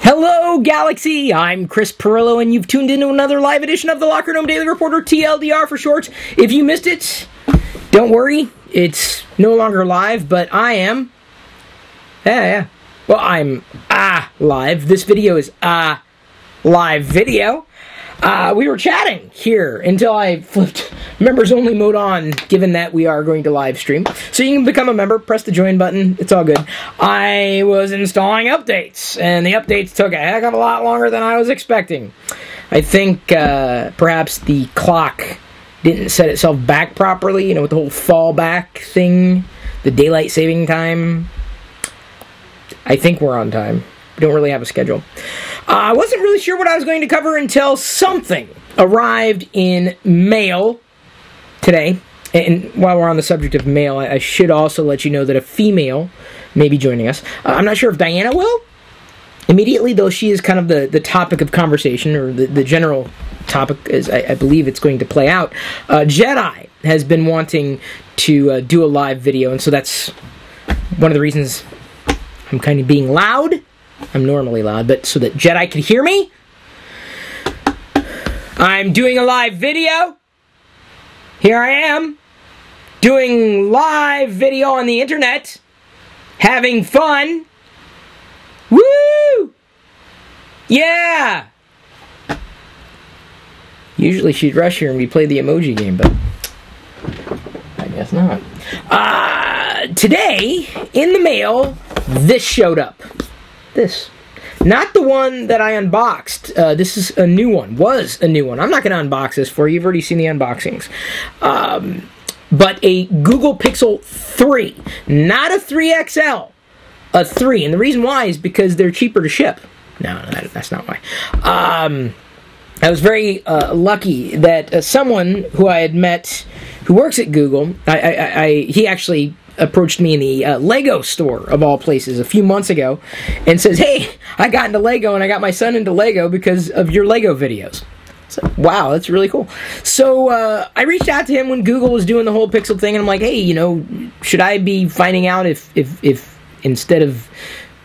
Hello, Galaxy! I'm Chris Pirillo, and you've tuned into another live edition of the Locker Room Daily Reporter, TLDR for short. If you missed it, don't worry, it's no longer live, but I am. Yeah. Well, I'm live. This video is live video. We were chatting here until I flipped members only mode on, given that we are going to live stream. So you can become a member, press the join button, it's all good. I was installing updates, and the updates took a heck of a lot longer than I was expecting. I think perhaps the clock didn't set itself back properly, you know, with the whole fallback thing, the daylight saving time. I think we're on time. We don't really have a schedule. I wasn't really sure what I was going to cover until something arrived in mail today. And while we're on the subject of mail, I should also let you know that a female may be joining us. I'm not sure if Diana will immediately, though she is kind of the topic of conversation, or the general topic, as I believe it's going to play out. Jedi has been wanting to do a live video, and so that's one of the reasons I'm kind of being loud. I'm normally loud, but so that Jedi can hear me, I'm doing a live video. Here I am, doing live video on the internet, having fun. Woo! Yeah! Usually she'd rush here and we play the emoji game, but I guess not. Today, in the mail, this showed up. This. Not the one that I unboxed. This is a new one. Was a new one. I'm not going to unbox this for you. You've already seen the unboxings. But a Google Pixel 3. Not a 3XL. A 3. And the reason why is because they're cheaper to ship. No, that's not why. I was very lucky that someone who I had met who works at Google, he actually approached me in the Lego store, of all places, a few months ago, and says, hey, I got into Lego, and I got my son into Lego because of your Lego videos. So, wow, that's really cool. So, I reached out to him when Google was doing the whole Pixel thing, and I'm like, hey, you know, should I be finding out if instead of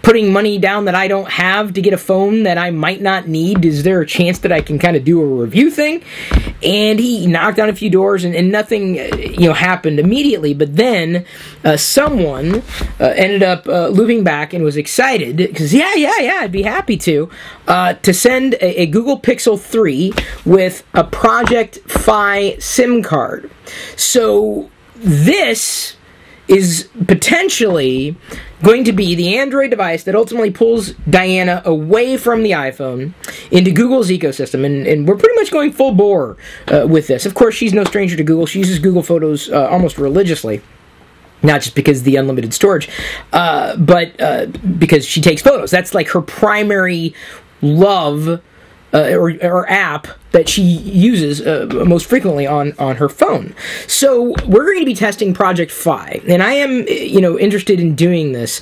putting money down that I don't have to get a phone that I might not need, is there a chance that I can kind of do a review thing? And he knocked on a few doors, and nothing, happened immediately. But then someone ended up looping back and was excited because yeah, I'd be happy to send a Google Pixel 3 with a Project Fi SIM card. So this is potentially going to be the Android device that ultimately pulls Diana away from the iPhone into Google's ecosystem, and we're pretty much going full bore with this. Of course, she's no stranger to Google. She uses Google Photos almost religiously, not just because of the unlimited storage, but because she takes photos. That's like her primary love or app that she uses most frequently on her phone. So we're going to be testing Project Fi, and I am interested in doing this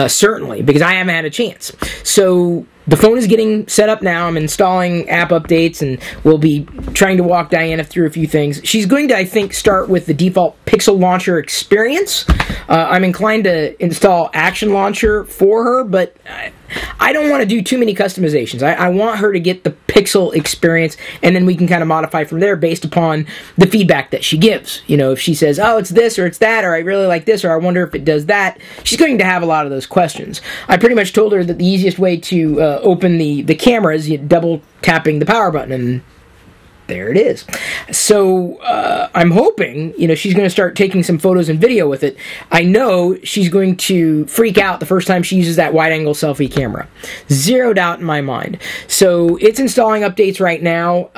certainly because I haven't had a chance. So the phone is getting set up now. I'm installing app updates, and we'll be trying to walk Diana through a few things. She's going to, I think, start with the default Pixel Launcher experience. I'm inclined to install Action Launcher for her, but I don't want to do too many customizations. I want her to get the Pixel experience, and then we can kind of modify from there based upon the feedback that she gives. You know, if she says, oh, it's this or it's that, or I really like this, or I wonder if it does that, she's going to have a lot of those questions. I pretty much told her that the easiest way to open the camera is double tapping the power button, and there it is. So I'm hoping, she's going to start taking some photos and video with it. I know she's going to freak out the first time she uses that wide-angle selfie camera. Zero doubt in my mind. So it's installing updates right now.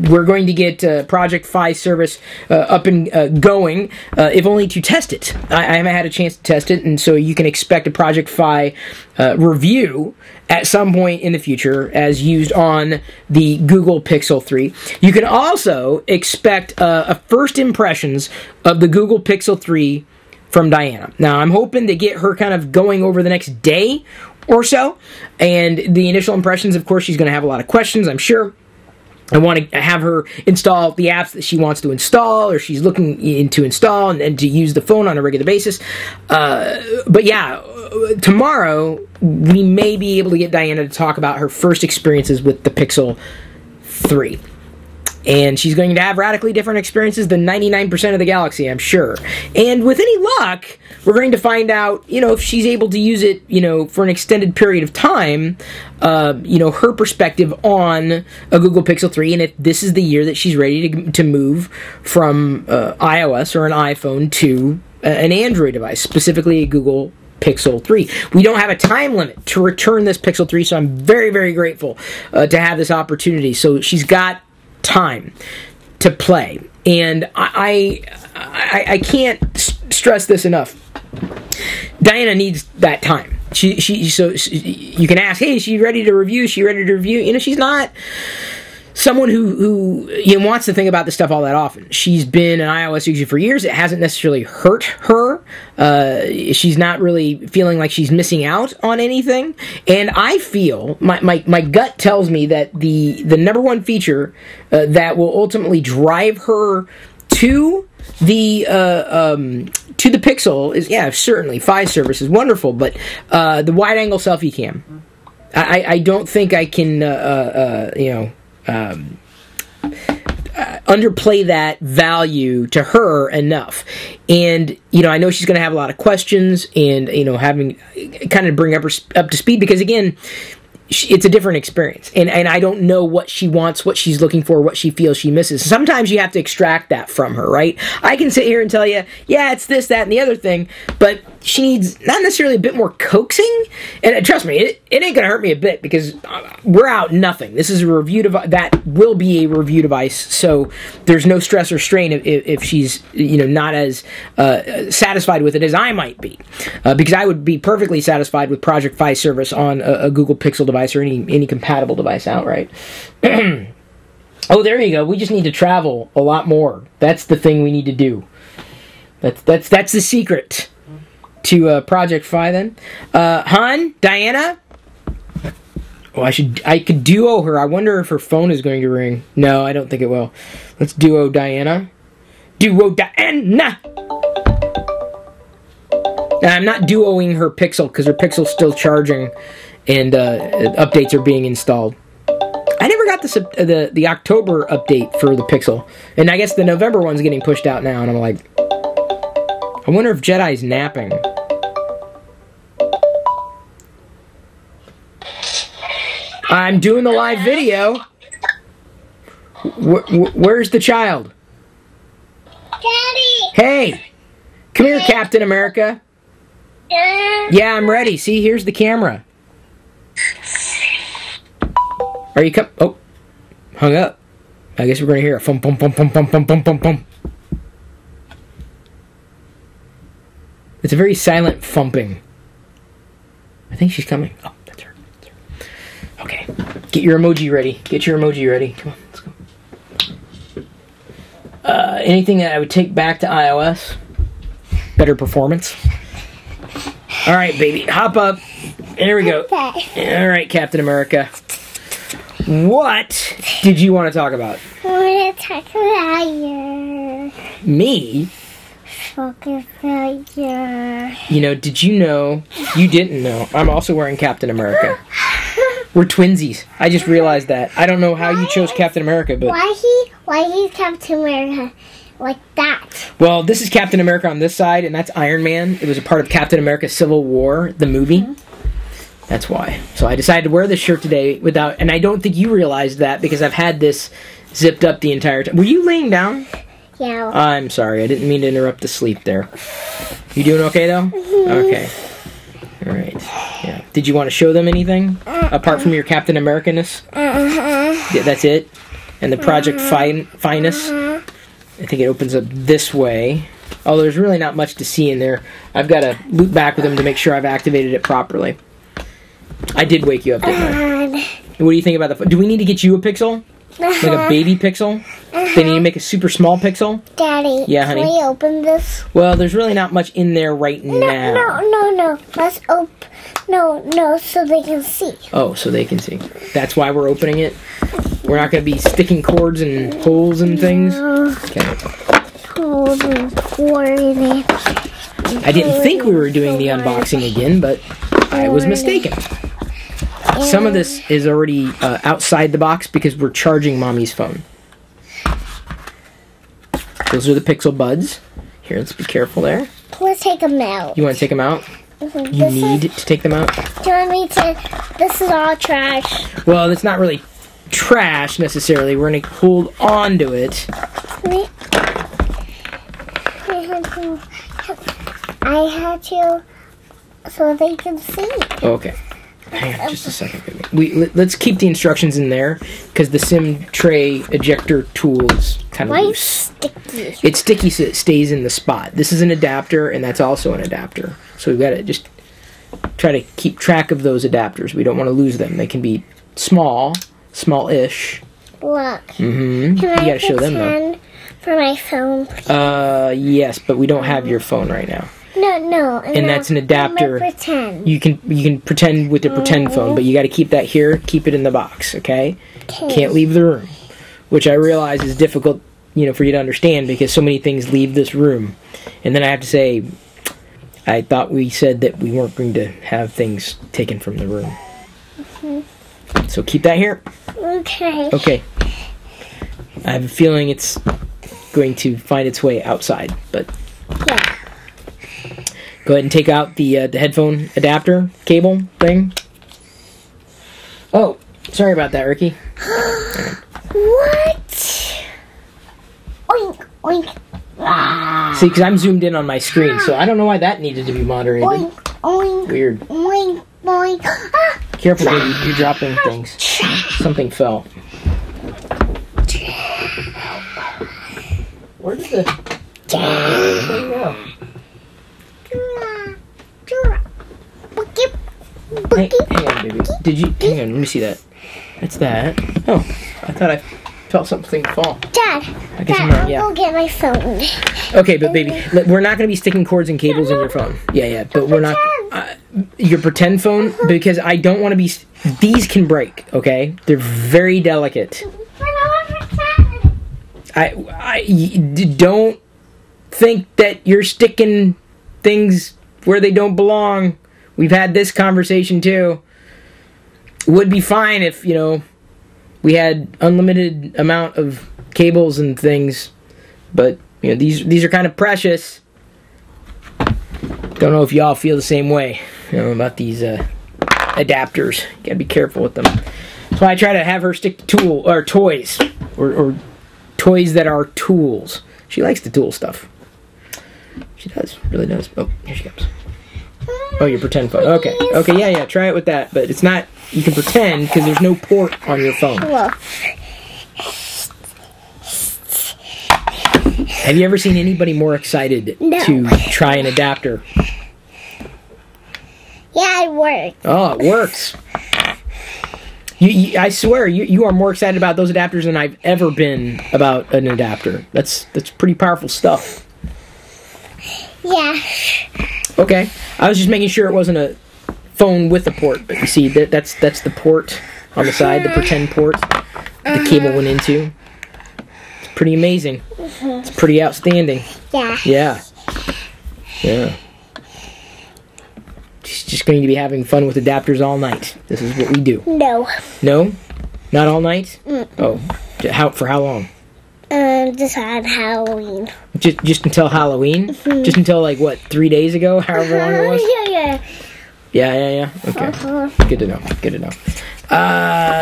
We're going to get Project Fi service up and going, if only to test it. I haven't had a chance to test it, and so you can expect a Project Fi review at some point in the future as used on the Google Pixel 3. You can also expect a first impressions of the Google Pixel 3 from Diana. Now, I'm hoping to get her kind of going over the next day or so, and the initial impressions, of course, she's going to have a lot of questions, I'm sure. I want to have her install the apps that she wants to install or she's looking to install and to use the phone on a regular basis. But yeah, tomorrow we may be able to get Diana to talk about her first experiences with the Pixel 3. And she's going to have radically different experiences than 99% of the Galaxy, I'm sure. And with any luck, we're going to find out, if she's able to use it, for an extended period of time, her perspective on a Google Pixel 3, and if this is the year that she's ready to move from iOS or an iPhone to an Android device, specifically a Google Pixel 3. We don't have a time limit to return this Pixel 3, so I'm very, very grateful to have this opportunity. So she's got time to play, and I can't stress this enough. Diana needs that time. So you can ask, hey, is she ready to review? Is she ready to review? She's not someone who wants to think about this stuff all that often. She's been an iOS user for years. It hasn't necessarily hurt her. She's not really feeling like she's missing out on anything. And I feel, my gut tells me that the number one feature that will ultimately drive her to the Pixel is, certainly, Fi service is wonderful, but the wide-angle selfie cam. I don't think I can, underplay that value to her enough. And I know she's going to have a lot of questions, and having kind of bring up to speed, because again, it's a different experience, and I don't know what she wants, what she's looking for, what she feels she misses. Sometimes you have to extract that from her, right? I can sit here and tell you, yeah, it's this, that, and the other thing, but she needs not necessarily a bit more coaxing, and trust me, it ain't gonna hurt me a bit, because we're out nothing. This is a review device, that will be a review device, so there's no stress or strain if she's not as satisfied with it as I might be, because I would be perfectly satisfied with Project Fi service on a Google Pixel device or any compatible device outright. Oh, there you go. We just need to travel a lot more. That's the thing we need to do. That's the secret to Project Fi then. Han, Diana. Oh, I could duo her. I wonder if her phone is going to ring. No, I don't think it will. Let's duo Diana. Duo Diana. Now, I'm not duoing her Pixel because her Pixel's still charging and updates are being installed. I never got the October update for the Pixel, and I guess the November one's getting pushed out now, and I'm like, I wonder if Jedi's napping. I'm doing the live video. Where's the child? Daddy! Hey! Come here, Captain America. Yeah, I'm ready. See, here's the camera. Are you Oh, hung up. I guess we're going to hear a thump, pum, pum, pum, pum, pum, pum, pum, pum. It's a very silent thumping. I think she's coming. Oh, that's her. Okay. Get your emoji ready. Get your emoji ready. Come on, let's go. Anything that I would take back to iOS? Better performance. All right, baby. Hop up. There we go. Okay. All right, Captain America. What did you want to talk about? I want to talk about your... Me? Talk about your... Did you know... You didn't know. I'm also wearing Captain America. We're twinsies. I just realized that. I don't know how you chose Captain America, but... Why he's Captain America like that? Well, this is Captain America on this side, and that's Iron Man. It was a part of Captain America Civil War, the movie. That's why. So I decided to wear this shirt today without... And I don't think you realized that because I've had this zipped up the entire time. Were you laying down? Yeah. I'm sorry. I didn't mean to interrupt the sleep there. You doing okay, though? Mm-hmm. Okay. All right. Yeah. Did you want to show them anything? Apart from your Captain America-ness? Yeah, that's it? And the Project Finest? I think it opens up this way. Although there's really not much to see in there. I've got to loop back with them to make sure I've activated it properly. I did wake you up, didn't I? What do you think about the... Do we need to get you a Pixel? Like a baby Pixel? They need to make a super small Pixel? Daddy, yeah, honey? Can we open this? Well, there's really not much in there right now. No. Let's open... No, so they can see. Oh, so they can see. That's why we're opening it? We're not going to be sticking cords and holes and things? Okay. Holes and cords. I didn't think we were doing the unboxing again, but I was mistaken. Some of this is already outside the box because we're charging Mommy's phone. Those are the Pixel Buds. Here, let's be careful there. Let's take them out. You want to take them out? You need to take them out? Do you want me to? This is all trash. Well, it's not really trash necessarily. We're going to hold on to it. I had to so they can see. Okay. Hang on just a second, baby. Let's keep the instructions in there because the SIM tray ejector tool is kind of loose. Sticky. It's sticky so it stays in the spot. This is an adapter and that's also an adapter. So we've got to just try to keep track of those adapters. We don't want to lose them. They can be small-ish. Look. Mm-hmm. You got to show them though. For my phone. Yes, but we don't have your phone right now. No. And that's an adapter. Pretend. You can pretend with the pretend phone, but you got to keep that here. Keep it in the box, okay? Can't leave the room, which I realize is difficult, for you to understand because so many things leave this room. And then I have to say, I thought we said that we weren't going to have things taken from the room. So keep that here. Okay. Okay. I have a feeling it's going to find its way outside, but yeah. Go ahead and take out the headphone adapter cable thing. Oh, sorry about that, Ricky. What? Oink, oink. See, because I'm zoomed in on my screen, so I don't know why that needed to be moderated. Oink, oink. Weird. Oink, oink. Careful, baby. You're dropping things. Something fell. Where did the thing go? Hang on, baby. Hang on, let me see that. That's that. Oh, I thought I felt something fall. Dad, I guess I'll go get my phone. Okay, but baby, we're not going to be sticking cords and cables in your phone. Yeah, but we're not... your pretend phone, because I don't want to be... These can break, okay? They're very delicate. I don't think that you're sticking things where they don't belong. We've had this conversation too. It would be fine if, we had unlimited amount of cables and things, but these are kind of precious. Don't know if y'all feel the same way, about these adapters. You gotta be careful with them. So I try to have her stick to toys or toys that are tools. She likes the tool stuff. She does, really does. Oh, here she comes. Oh, your pretend phone. Okay, yeah, try it with that. But it's not, you can pretend because there's no port on your phone. Have you ever seen anybody more excited to try an adapter? Yeah, it works. Oh, it works. I swear, you are more excited about those adapters than I've ever been about an adapter. That's pretty powerful stuff. Yeah. Okay, I was just making sure it wasn't a phone with a port, but you see, that's the port on the side, the pretend port the cable went into. It's pretty amazing. It's pretty outstanding. Yeah. She's just going to be having fun with adapters all night. This is what we do. No? Not all night? Oh, for how long? Just on Halloween. Just until Halloween? Just until, 3 days ago? However long it was? Yeah. Okay. Good to know.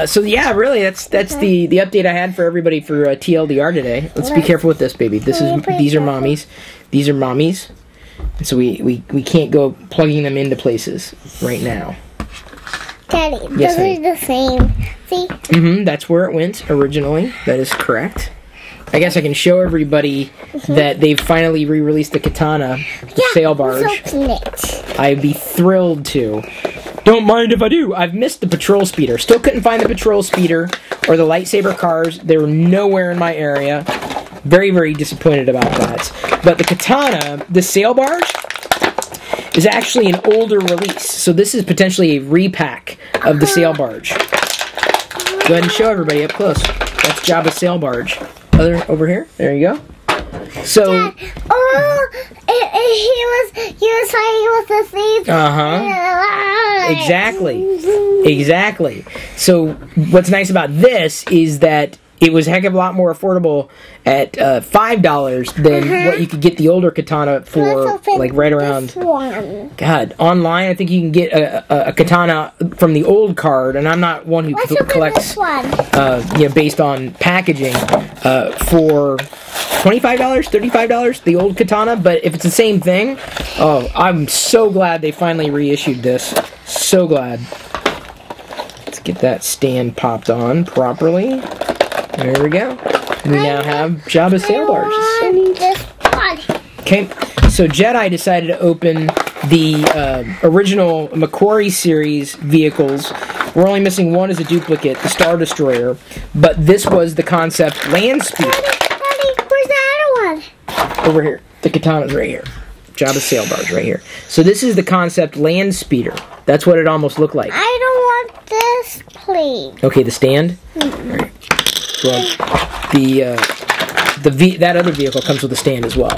So yeah, really, that's the update I had for everybody for TLDR today. Let's be careful with this, baby. These are mommies. These are mommies. And so we can't go plugging them into places right now. Daddy, yes, those are the same. See? That's where it went originally. That is correct. I guess I can show everybody that they've finally re-released the Katana, the sail barge. I'd be thrilled to. Don't mind if I do. I've missed the patrol speeder. Still couldn't find the patrol speeder or the lightsaber cars. They were nowhere in my area. Very, very disappointed about that. But the Katana, the sail barge, is actually an older release. So this is potentially a repack of the sail barge. Go ahead and show everybody up close. That's Jabba's sail barge. Over here. There you go. So. Dad, he was fighting with the thieves. Exactly. So what's nice about this is that it was a heck of a lot more affordable at $5 than what you could get the older katana for, like right around. God, online I think you can get a katana from the old card, and I'm not one who collects, based on packaging, for $25, $35, the old katana. But if it's the same thing, oh, I'm so glad they finally reissued this. So glad. Let's get that stand popped on properly. There we go. We now have Jabba's sail barge. So neat. Okay, so Jedi decided to open the original McQuarrie series vehicles. We're only missing one as a duplicate, the Star Destroyer, but this was the concept land speeder. Daddy, where's the other one? Over here. The katana's right here. Jabba's sail barge right here. So this is the concept land speeder. That's what it almost looked like. I don't want this, please. Okay, the stand? All right. Well, that other vehicle comes with a stand as well.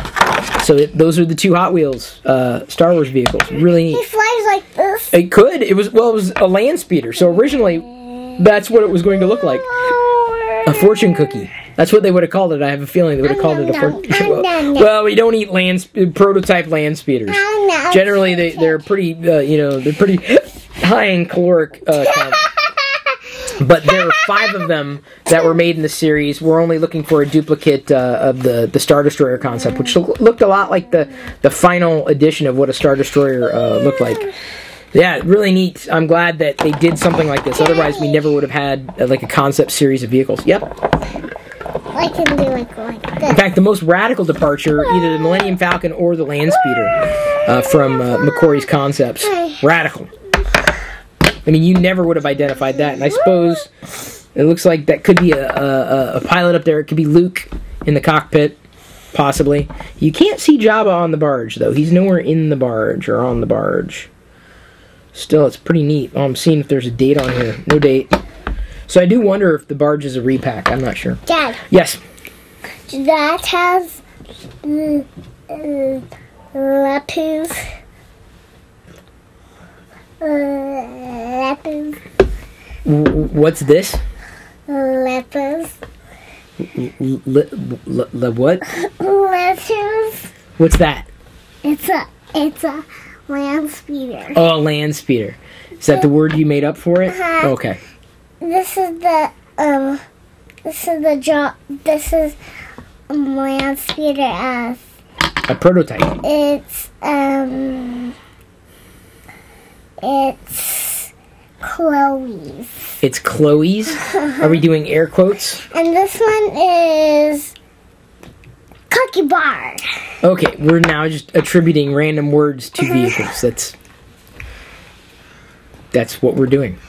So those are the two Hot Wheels Star Wars vehicles. Really neat. He flies like this. It could. It was a land speeder. So originally, that's what it was going to look like. A fortune cookie. That's what they would have called it. I have a feeling they would have called it a fortune. Well, we don't eat prototype land speeders. Generally, they're pretty they're pretty high in caloric count. But there are 5 of them that were made in the series. We're only looking for a duplicate of the Star Destroyer concept, which looked a lot like the final edition of what a Star Destroyer looked like. Yeah, really neat. I'm glad that they did something like this. Otherwise, we never would have had like a concept series of vehicles. Yep. I can do it like this. In fact, the most radical departure, either the Millennium Falcon or the Land Speeder from McQuarrie's concepts. Radical. I mean, you never would have identified that, and I suppose it looks like that could be a pilot up there. It could be Luke in the cockpit, possibly. You can't see Jabba on the barge, though. He's nowhere in the barge or on the barge. Still, it's pretty neat. Oh, I'm seeing if there's a date on here. No date. So I do wonder if the barge is a repack. I'm not sure. Dad. Yes. That has lapis. Lepers. What's this? Lepers. What? Lepers. What's that? It's a land speeder. Oh, a land speeder. Is that the word you made up for it? Okay. This is the land speeder as a prototype. It's Chloe's. It's Chloe's? Are we doing air quotes? And this one is Cookie Bar. Okay, we're now just attributing random words to vehicles. That's what we're doing.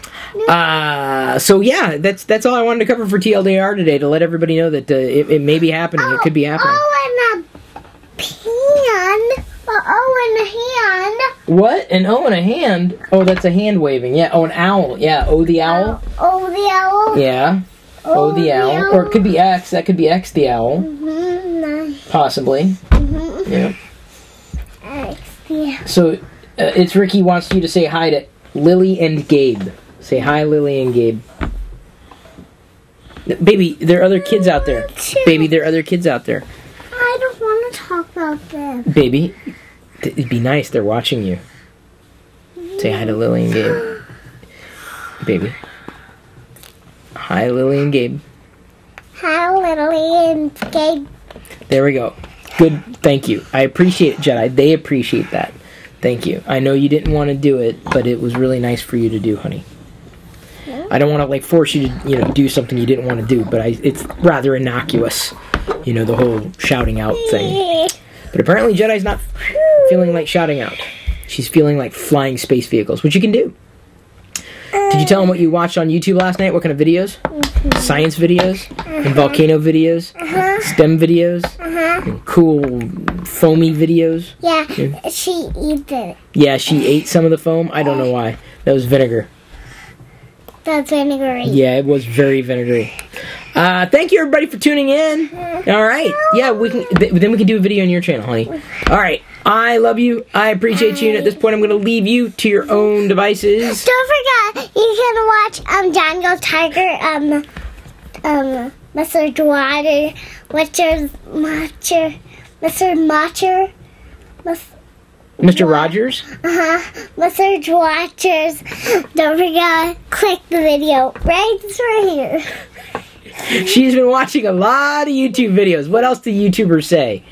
So yeah, that's all I wanted to cover for TLDR today, to let everybody know that it may be happening. It could be happening. Oh, and a pen. And a hand. What? An O and a hand? Oh, that's a hand waving. Yeah. Oh, an owl. Yeah. Oh, the owl. Oh, the owl. Yeah. Oh, the owl. Or it could be X. That could be X the owl. Possibly. Yeah. X the owl. So, it's Ricky wants you to say hi to Lily and Gabe. Say hi, Lily and Gabe. Baby, there are other kids out there. Baby, there are other kids out there. I don't want to talk about them. Baby, it'd be nice. They're watching you. Say hi to Lily and Gabe. Baby. Hi, Lily and Gabe. Hi, Lily and Gabe. There we go. Good. Thank you. I appreciate it, Jedi. They appreciate that. Thank you. I know you didn't want to do it, but it was really nice for you to do, honey. I don't want to force you to do something you didn't want to do, but it's rather innocuous, the whole shouting out thing. But apparently Jedi's not feeling like shouting out. She's feeling like flying space vehicles, which you can do. Did you tell them what you watched on YouTube last night? What kind of videos? Science videos? And volcano videos? STEM videos? And cool foamy videos? Yeah, she ate it. Yeah, she ate some of the foam? I don't know why. That was vinegar. That's vinegary. Yeah, it was very vinegary. Thank you everybody for tuning in. All right. Yeah, we can. Then we can do a video on your channel, honey. All right. I love you. I appreciate you. And at this point, I'm going to leave you to your own devices. Don't forget, you can watch Django Tiger, Mr. Dwater, Mr. Rogers. Mr. Dwatchers. Don't forget, click the video right here. She's been watching a lot of YouTube videos. What else do YouTubers say?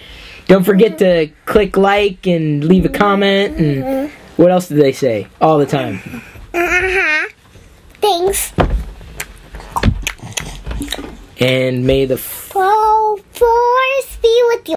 Don't forget to click like and leave a comment. And what else do they say all the time? Thanks. And may the Force be with you.